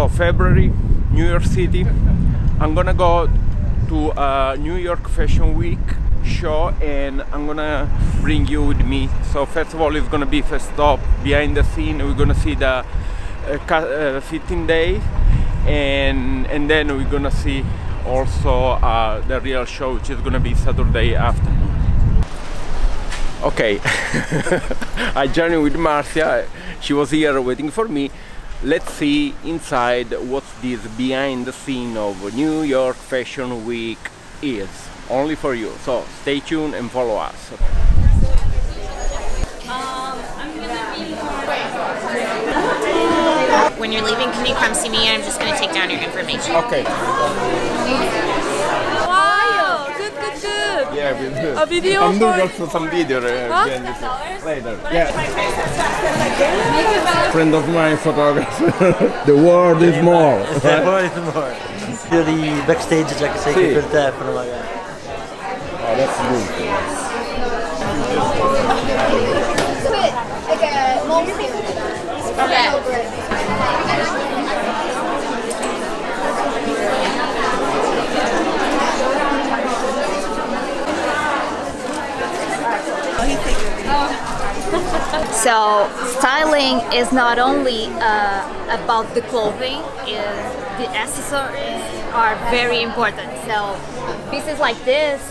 So February, New York City. I'm gonna go to a New York Fashion Week show and I'm gonna bring you with me. So first of all, it's gonna be first stop behind the scene. We're gonna see the fitting day, and then we're gonna see also the real show, which is gonna be Saturday afternoon. Okay, I journeyed with Marcia. She was here waiting for me. Let's see inside what this behind the scene of New York Fashion Week is. Only for you. So stay tuned and follow us. When you're leaving, can you come see me? I'm just going to take down your information. Okay. Wow, good. Yeah, we do. A video. I'm doing also some video later. Yeah. Friend of mine, photographer. The world is more. The world is more. Io di backstage già che sei qui per telefono magari. Oh, that's good. So styling is not only about the clothing, the accessories are very important. So pieces like this,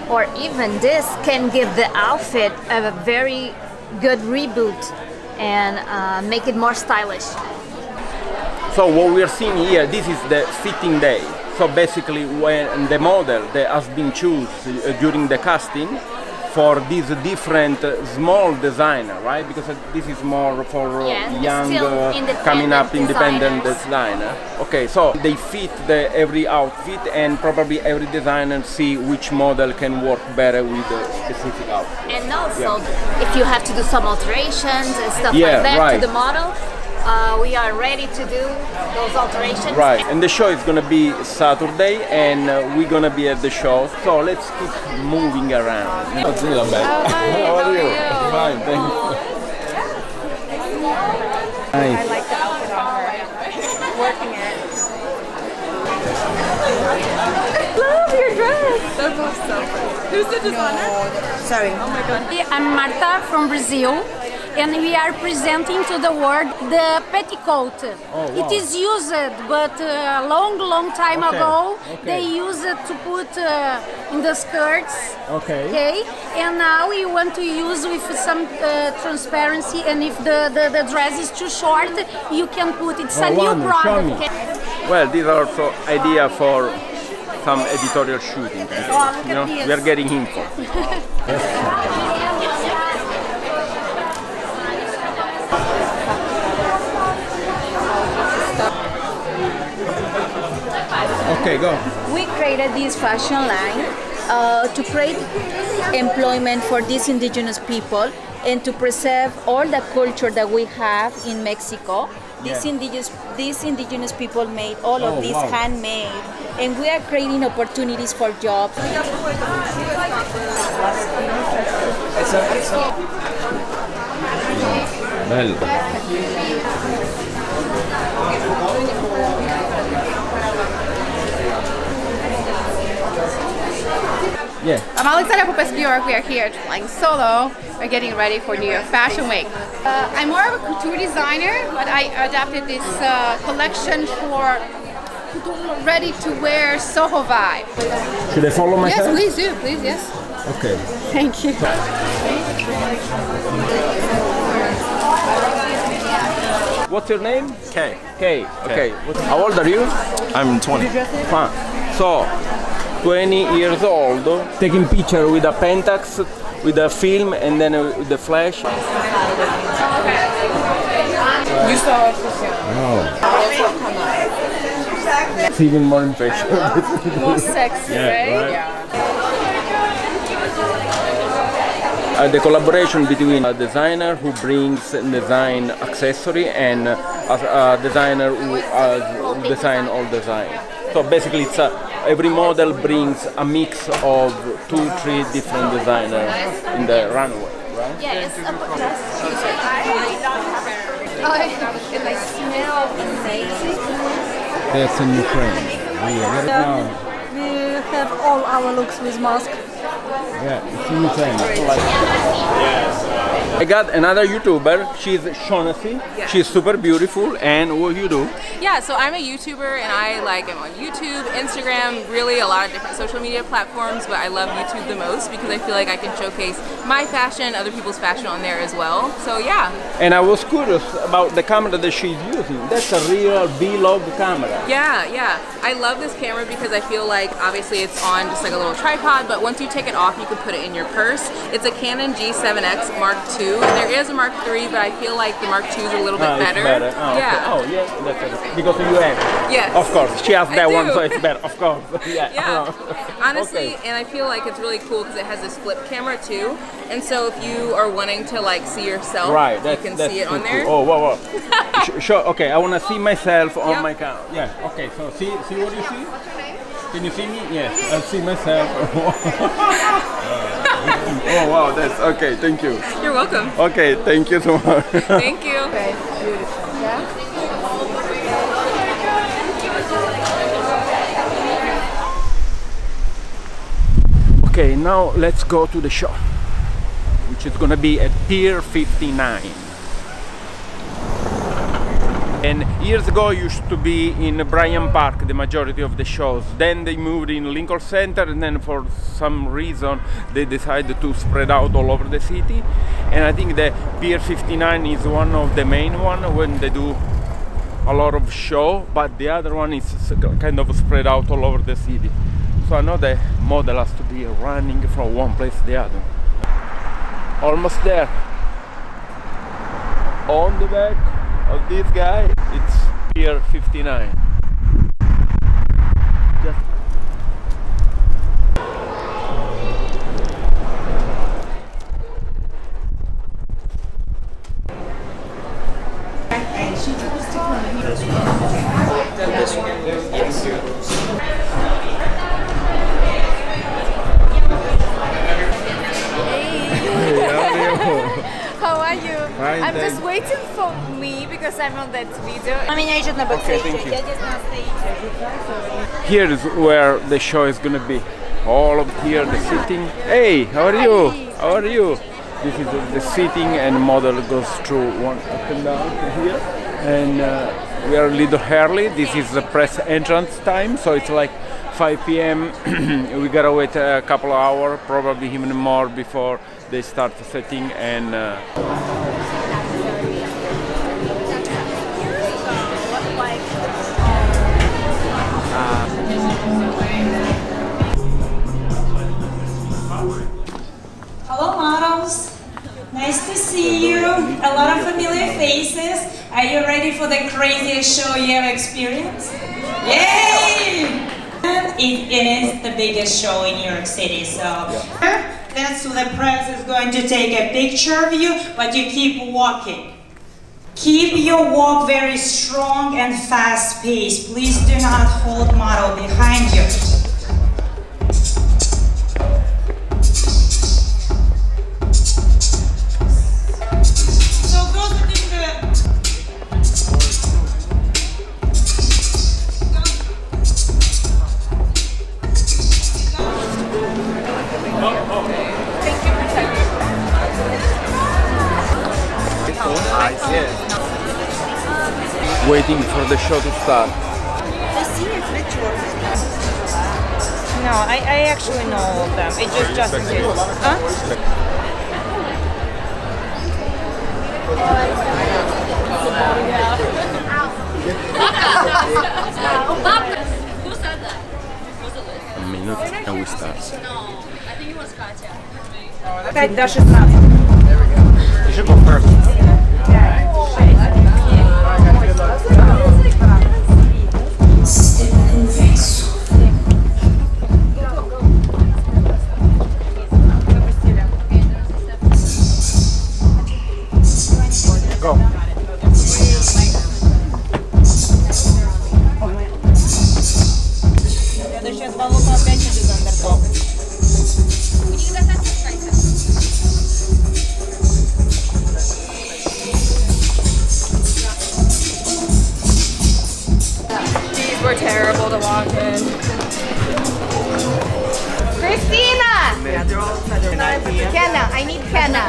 or even this can give the outfit a very good reboot and make it more stylish. So what we are seeing here, this is the fitting day. So basically when the model that has been chosen during the casting for this different small designer, right? Because this is more for young, coming up independent designer. Okay, so they fit every outfit, and probably every designer see which model can work better with the specific outfit. And also, if you have to do some alterations and stuff like that to the model, we are ready to do those alterations. Right, and the show is gonna be Saturday, and we're gonna be at the show. So let's keep moving around. What's it about? How are you? Fine, thank you. Nice. I like the outfit on her. Working it. Love your dress. That looks so pretty. Who's the designer? Sorry. Oh my god. I'm Marta from Brazil, and we are presenting to the world the petticoat. Oh, wow. It is used, but a long time ago they used it to put in the skirts. Okay. And now we want to use with some transparency, and if the dress is too short, you can put it. It's a new product. Okay? Well, these are also ideas for some editorial shooting. You know, we are getting info. Okay, go. We created this fashion line to create employment for these indigenous people and to preserve all the culture that we have in Mexico. These indigenous people made all of this handmade, and we are creating opportunities for jobs. Yeah. I'm all excited for Best New York. We are here flying solo. We're getting ready for New York Fashion Week. I'm more of a couture designer, but I adapted this collection for ready to wear Soho vibe. Should I follow myself? Yes, please do. Please, yes. Okay. Thank you. What's your name? Kay. Kay. Okay. How old are you? I'm 20. Fine. So, 20 years old, taking picture with a Pentax, with a film, and then with the flash. You saw It's even more impressive. more sexy, right? Yeah. The collaboration between a designer who brings design accessory and a designer who has designed all design. So basically, it's every model brings a mix of 2-3 different designers in the runway, right? Yeah, it's And I smell amazing. That's a new frame. We have all our looks with mask. Yeah, it's insane. I got another YouTuber. She's SHAWNACI. Yeah. She's super beautiful. And what you do? Yeah, so I'm a YouTuber and I am on YouTube, Instagram, really a lot of different social media platforms, but I love YouTube the most because I feel like I can showcase my fashion, other people's fashion on there as well. So yeah. And I was curious about the camera that she's using. That's a real vlog camera. Yeah. I love this camera because I feel like obviously it's on just like a little tripod, but once you take it off, you can put it in your purse. It's a Canon G7X Mark II. There is a Mark III, but I feel like the Mark II is a little bit better. Oh, yeah. Okay. Oh, yeah, that's better. Because you have it. Yes. Of course. She has that I one, do. so it's better. Of course. Yeah. Honestly, Okay. and I feel like it's really cool because it has this flip camera too. And so if you are wanting to like see yourself, you can see it on there. Cool. Oh, wow. Sure. Okay, I want to see myself on my camera. Yeah. Okay. So see what you see. Can you see me? Yes. I see myself. Oh wow, that's okay. Thank you. You're welcome. Okay, thank you so much. Thank you. Okay, beautiful. Yeah. Okay, now let's go to the show, which is gonna be at Pier 59. And years ago used to be in Bryant Park, the majority of the shows. Then they moved in Lincoln Center, and then for some reason they decided to spread out all over the city. And I think the Pier 59 is one of the main ones when they do a lot of show, but the other one is kind of spread out all over the city. So I know the model has to be running from one place to the other. Almost there. On the back of this guy, it's Pier 59. Just How are you? Fine, I'm just thanks. waiting for me because I'm on that video. Okay, thank you. Here is where the show is gonna be. All of here, the seating. Hey, how are you? How are you? This is the seating, and model goes through one up and down here. And we are a little early. This is the press entrance time, so it's like 5 p.m. We gotta wait a couple of hours, probably even more, before they start setting. And Hello models, nice to see you. A lot of familiar faces. Are you ready for the craziest show you ever experienced? Yay! And it is the biggest show in New York City, so that's the press is going to take a picture of you, but you keep walking. Keep your walk very strong and fast-paced. Please do not hold model behind you. waiting for the show to start. No, I actually know all of them. It's just in case. Huh? A minute and we start. I think it was Katya. You should go first. Go. Следующая полоса опять через андертоп. Kenna, I need Kenna.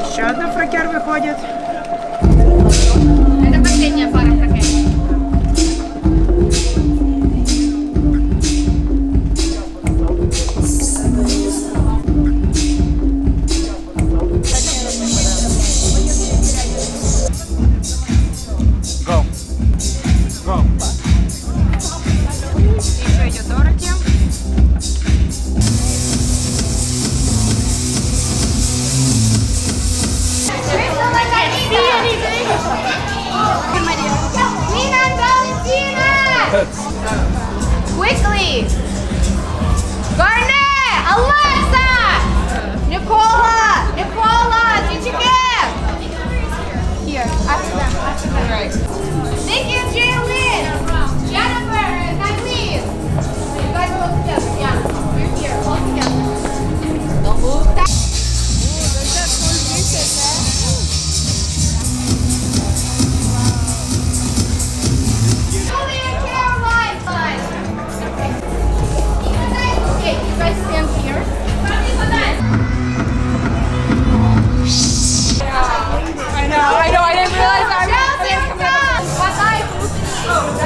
Еще одна фракер выходит. Это последняя пара фракер. Quickly! Garnet! Alexa! Nicola! Did you get? Here, after them. Right. Thank you, Jalen! Jennifer! Natalie! You guys are all together. Yeah, we're here, all together. Don't move that. Okay, you guys stand here. I know, I didn't realize I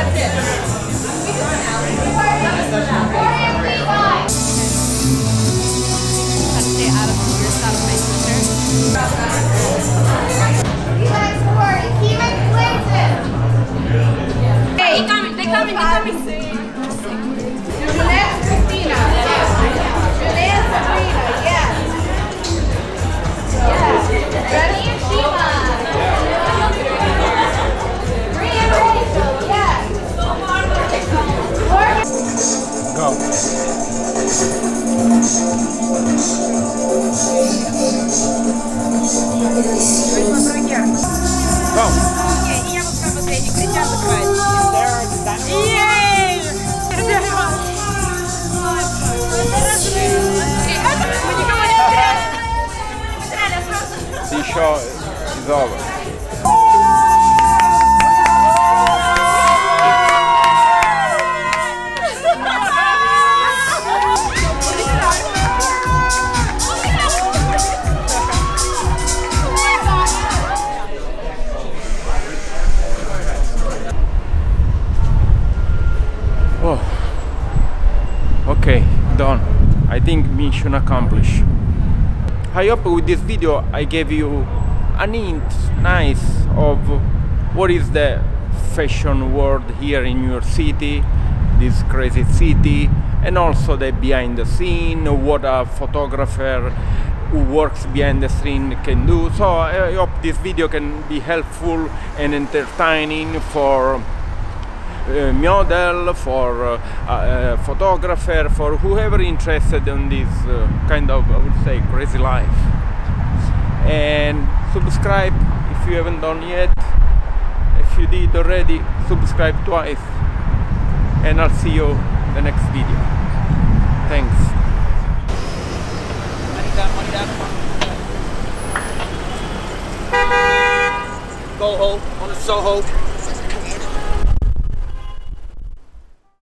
That's it. stay out of your stuff, my sister. Relax, worry. Keep it places. Hey, They coming. Jeanette, Christina. Yes. Jeanette, Sabrina. Yes. Yes. Ready, Shima. Bring it, Rachel. Yes. Go. Go. И я вот последний кричал закрывать. Ей! The show is over. Oh, okay, done. I think mission accomplished. I hope with this video I gave you an hint, nice, of what is the fashion world here in your city, this crazy city, and also the behind the scene, what a photographer who works behind the scene can do. So I hope this video can be helpful and entertaining for model, for photographer, for whoever interested in this kind of, I would say, crazy life. And subscribe if you haven't done yet. If you did already, subscribe twice. And I'll see you in the next video. Thanks. Go home on the Soho.